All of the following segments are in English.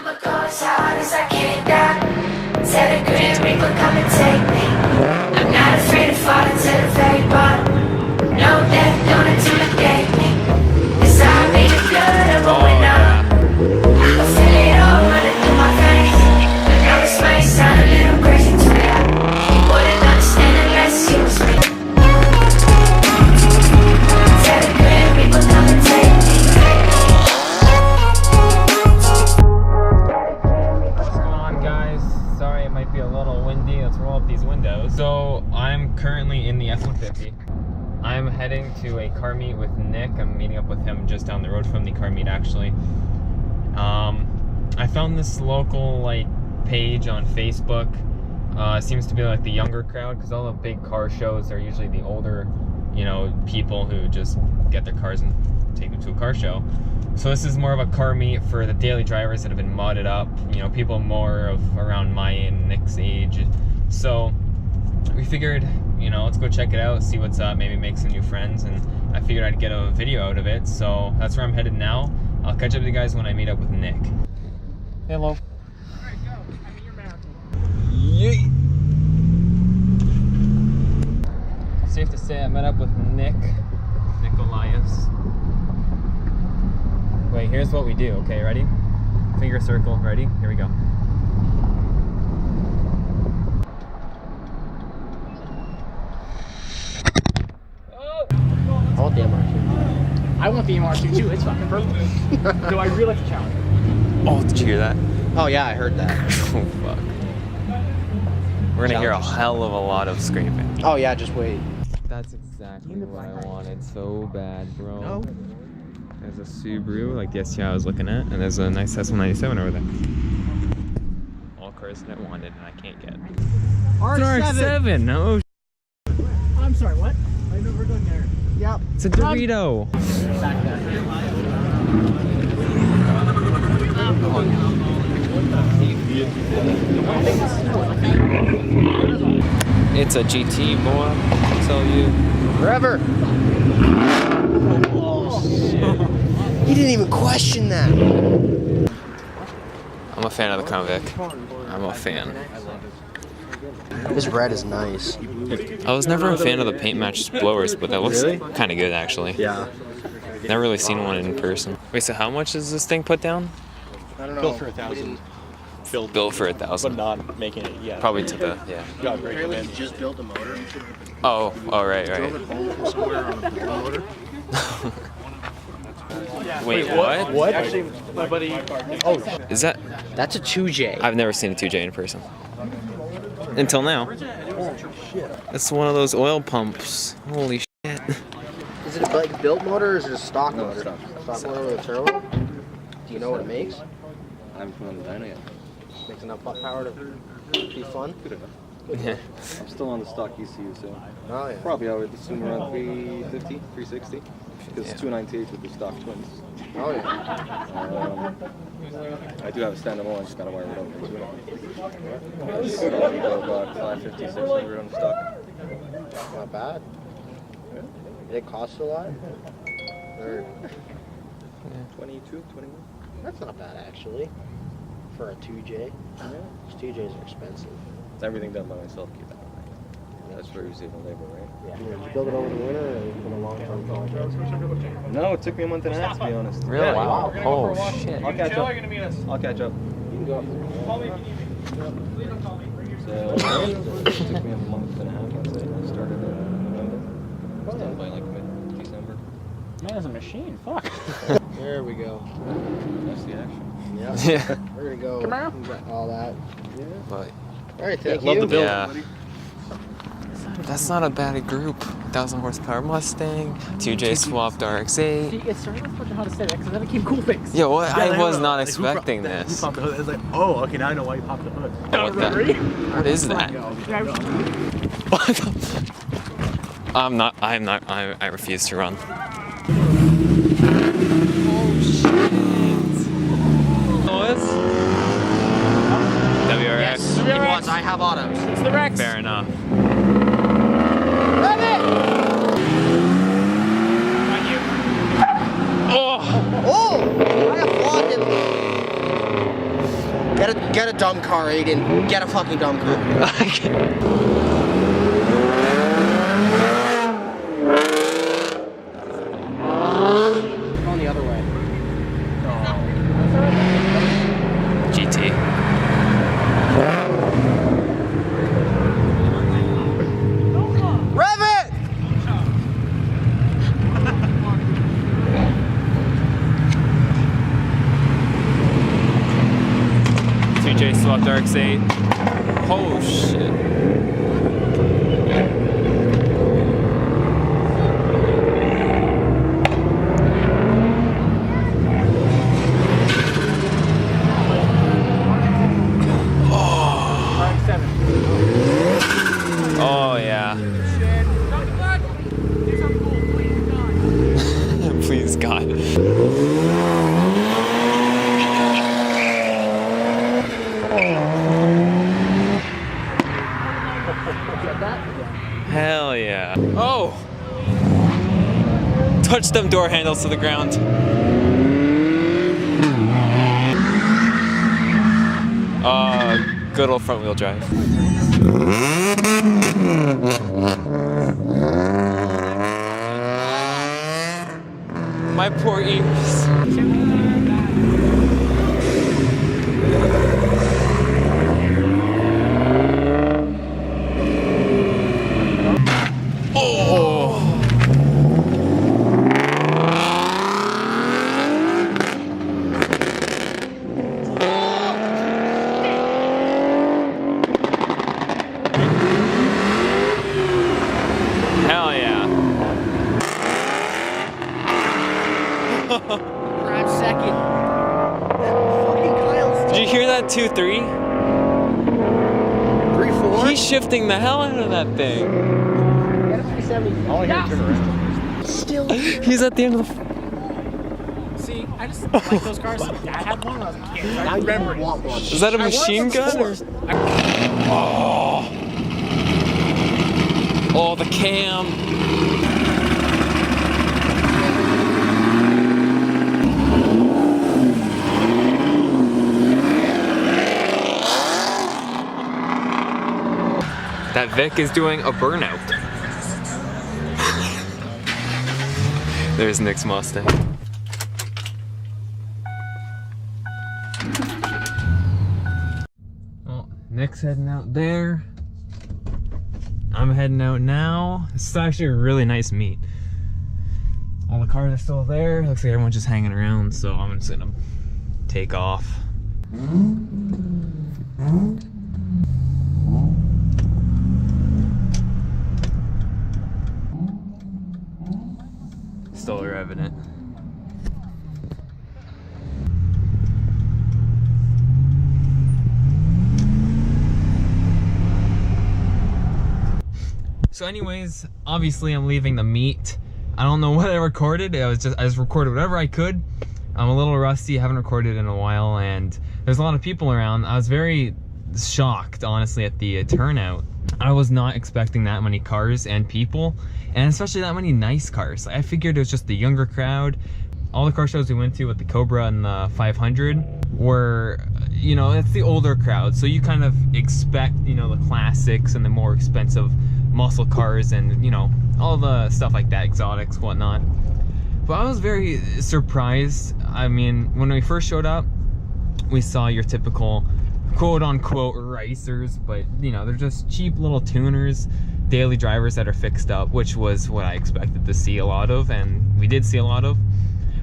I'ma go as hard as I can now. Tell the Grim Reaper, come and take me. I'm not afraid of falling to the very bottom. No death gonna intimidate me. 'Cause I made it blood of going on. I feel it all running through my veins. I know this might sound a little crazy to you. You wouldn't understand unless you was me. Tell the Grim Reaper, come and take me. Sorry, it might be a little windy. Let's roll up these windows. So I'm currently in the F-150. I'm heading to a car meet with Nick. I'm meeting up with him just down the road from the car meet, actually. I found this local page on Facebook. It seems to be like the younger crowd, because all the big car shows are usually the older, people who just get their cars and take them to a car show. So this is more of a car meet for the daily drivers that have been modded up, people more of around my and Nick's age. So we figured, let's go check it out, see what's up, maybe make some new friends, and I figured I'd get a video out of it. So that's where I'm headed now. I'll catch up with you guys when I meet up with Nick. Hello. All right, go. I mean, your mouth. Yay. Safe to say I met up with Nick Elias. Wait, here's what we do. Okay, ready? Finger circle, ready? Here we go. I want the MR2. I want the MR2 too. It's fucking perfect. Do I really like the challenge? Oh, did you hear that? Oh yeah, I heard that. Oh fuck. We're gonna hear a hell of a lot of scraping. Oh yeah, just wait. That's exactly what I wanted so bad, bro. No. There's a Subaru, like the STI I was looking at, and there's a nice S197 over there. All cars that I wanted and I can't get. RX7! Oh, I'm sorry, what? I know we're going there. Yep. It's a Dorito! Back there. It's a GT, boy, I tell you. Forever! He didn't even question that. I'm a fan of the Crown Vic. I'm a fan. This red is nice. I was never a fan of the paint match blowers, but that looks kind of good actually. Yeah. Never really seen one in person. Wait, so how much is this thing put down? I don't know. Built for 1,000. Built for 1,000. But not making it yet. Probably to the, yeah. God, great Apparently he just built a motor. Oh, right. Drove it home from somewhere on a motor. Wait, what? What? Actually, my buddy. Oh, Is that? That's a 2J. I've never seen a 2J in person. Until now. It's one of those oil pumps. Holy shit. Is it a built motor or is it a stock motor? Stock motor with a turbo? Do you know what it makes? I haven't put on the dyno yet. Makes enough power to be fun? Good enough. Yeah. I'm still on the stock ECU, so Oh yeah. probably I would assume around 350, 360. Because it's 298 with the stock twins. Oh yeah. I do have a stand-up one, I just gotta wire it up to it. So I'll go about 550, 600 on the stock. Not bad. Did it cost a lot? Or 22, 21. that's not bad actually. For a 2J. Yeah. 2Js are expensive. It's everything done by myself, keep that in mind. That's where you're saving labor, right? Yeah. Did you build it over the winter or in a long-term project? No, it took me a month and a half to be honest. Really? Yeah. Wow. Oh shit. I'll catch up. I'll catch up. You can go up. So it took me a month and a half, I'd say. I started in November. It's done by like mid-December. Man, it's a machine. Fuck. There we go. That's the action. Yeah. Yeah. We're gonna go. Come on. We got all that. Yeah. But All right, thank Love you. the build, Yeah. buddy. that's not a bad group. 1,000 horsepower Mustang, 2J swapped RX8. See, it started with how to say that because then it came cool things. Yo, what? Yeah, I was know. not Like, expecting who this. popped the hood? It's like, oh, okay, now I know why you popped the hood. What is that? What the? I refuse to run. Oh shit. What? WRX? Yes, it was. I have autos. It's the Rex. Fair enough. Rev it! Oh! Oh! I applaud him. Get a dumb car, Aiden. Get a fucking dumb car. Going the other way. GT. Rev it! TJ swapped RX7. Oh shit. RX7. Oh yeah. Please God. Hell yeah. Oh! Touch them door handles to the ground. Good old front wheel drive. My poor ears. Hell yeah. Grab second. Fucking Kyle's Did you hear that 2-3? 3-4. He's shifting the hell out of that thing. Get a 370. All I hear is turn around. Still. He's at the end of the. See, I just like those cars. Dad had one when I was a kid. I remember it. Is that a machine gun? Or? Oh. Oh, the cam. That Vic is doing a burnout. There's Nick's Mustang. Well, Nick's heading out there. I'm heading out now. This is actually a really nice meet. All the cars are still there. Looks like everyone's just hanging around, so I'm just gonna take off. Still revving it. So anyways, obviously I'm leaving the meet. I don't know what I recorded. I just recorded whatever I could. I'm a little rusty, I haven't recorded in a while, and there's a lot of people around. I was very shocked, honestly, at the turnout. I was not expecting that many cars and people, and especially that many nice cars. I figured it was just the younger crowd. All the car shows we went to with the Cobra and the 500 were, you know, it's the older crowd, so you kind of expect, you know, the classics and the more expensive muscle cars and, you know, all the stuff like that, exotics, whatnot. But I was very surprised. I mean, when we first showed up, we saw your typical quote-unquote racers, but, you know, they're just cheap little tuners, daily drivers that are fixed up, which was what I expected to see a lot of, and we did see a lot of.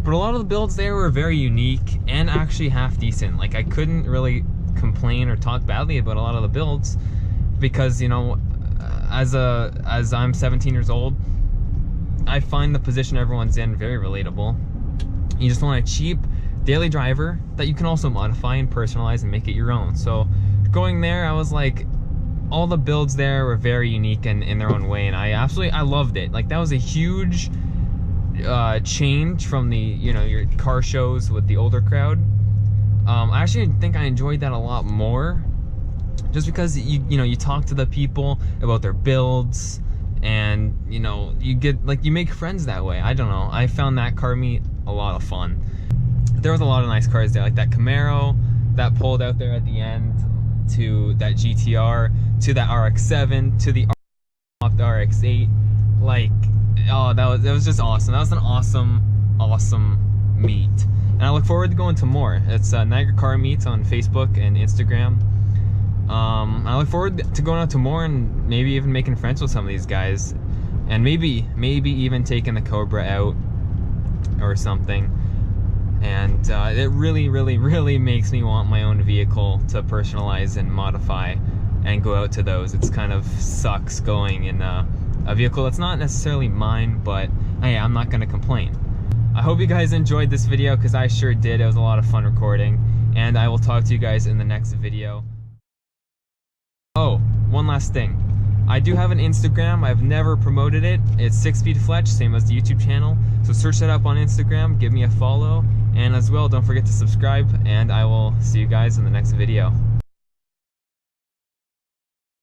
But a lot of the builds there were very unique and actually half decent. Like, I couldn't really complain or talk badly about a lot of the builds because, you know, as I'm 17 years old, I find the position everyone's in very relatable. You just want a cheap daily driver that you can also modify and personalize and make it your own. So going there, I was like, all the builds there were very unique and in their own way, and I loved it. Like, that was a huge change from the, you know, your car shows with the older crowd. I actually think I enjoyed that a lot more, just because you know, you talk to the people about their builds, and, you know, you get, like, you make friends that way. I don't know, I found that car meet a lot of fun. There was a lot of nice cars there, like that Camaro that pulled out there at the end, to that GTR, to that RX7, to the RX8. Like, oh, that was just awesome. That was an awesome meet, and I look forward to going to more. It's Niagara Car Meets on Facebook and Instagram. I look forward to going out to more and maybe even making friends with some of these guys, and maybe even taking the Cobra out or something. And it really makes me want my own vehicle to personalize and modify and go out to those. It's kind of sucks going in a vehicle that's not necessarily mine, but hey, I'm not gonna complain. I hope you guys enjoyed this video, because I sure did. It was a lot of fun recording, and I will talk to you guys in the next video. Oh, one last thing. I do have an Instagram. I've never promoted it. It's 6 Feet Fletch, same as the YouTube channel. So search that up on Instagram, give me a follow, and as well, don't forget to subscribe, and I will see you guys in the next video.